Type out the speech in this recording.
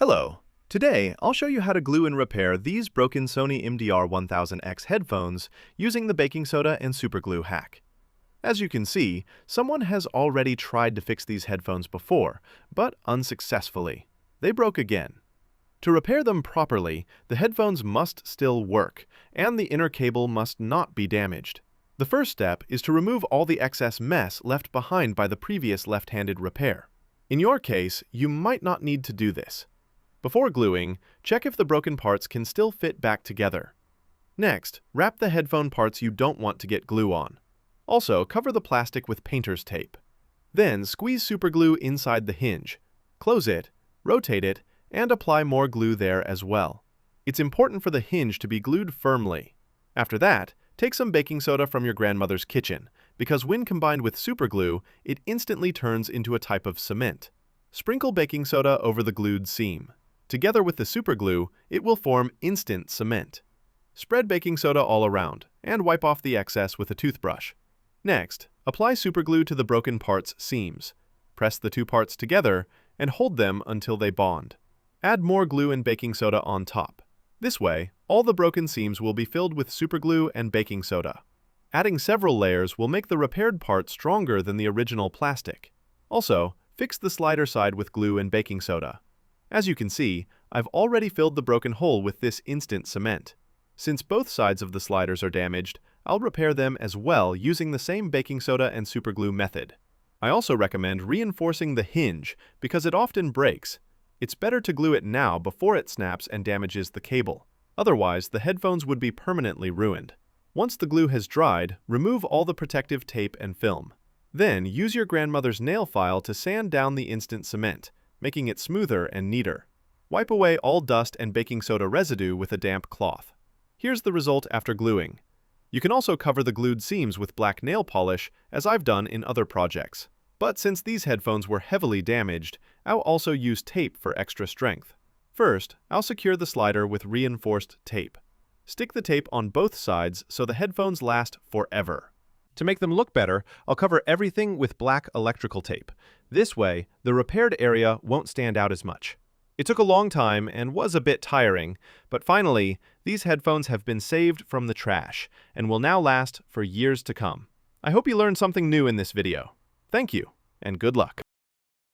Hello. Today, I'll show you how to glue and repair these broken Sony MDR 1000X headphones using the baking soda and superglue hack. As you can see, someone has already tried to fix these headphones before, but unsuccessfully. They broke again. To repair them properly, the headphones must still work, and the inner cable must not be damaged. The first step is to remove all the excess mess left behind by the previous left-handed repair. In your case, you might not need to do this. Before gluing, check if the broken parts can still fit back together. Next, wrap the headphone parts you don't want to get glue on. Also, cover the plastic with painter's tape. Then, squeeze superglue inside the hinge. Close it, rotate it, and apply more glue there as well. It's important for the hinge to be glued firmly. After that, take some baking soda from your grandmother's kitchen, because when combined with superglue, it instantly turns into a type of cement. Sprinkle baking soda over the glued seam. Together with the superglue, it will form instant cement. Spread baking soda all around, and wipe off the excess with a toothbrush. Next, apply superglue to the broken parts' seams. Press the two parts together, and hold them until they bond. Add more glue and baking soda on top. This way, all the broken seams will be filled with superglue and baking soda. Adding several layers will make the repaired part stronger than the original plastic. Also, fix the slider side with glue and baking soda. As you can see, I've already filled the broken hole with this instant cement. Since both sides of the sliders are damaged, I'll repair them as well using the same baking soda and superglue method. I also recommend reinforcing the hinge because it often breaks. It's better to glue it now before it snaps and damages the cable. Otherwise, the headphones would be permanently ruined. Once the glue has dried, remove all the protective tape and film. Then, use your grandmother's nail file to sand down the instant cement, making it smoother and neater. Wipe away all dust and baking soda residue with a damp cloth. Here's the result after gluing. You can also cover the glued seams with black nail polish, as I've done in other projects. But since these headphones were heavily damaged, I'll also use tape for extra strength. First, I'll secure the slider with reinforced tape. Stick the tape on both sides so the headphones last forever. To make them look better, I'll cover everything with black electrical tape. This way, the repaired area won't stand out as much. It took a long time and was a bit tiring, but finally, these headphones have been saved from the trash and will now last for years to come. I hope you learned something new in this video. Thank you, and good luck.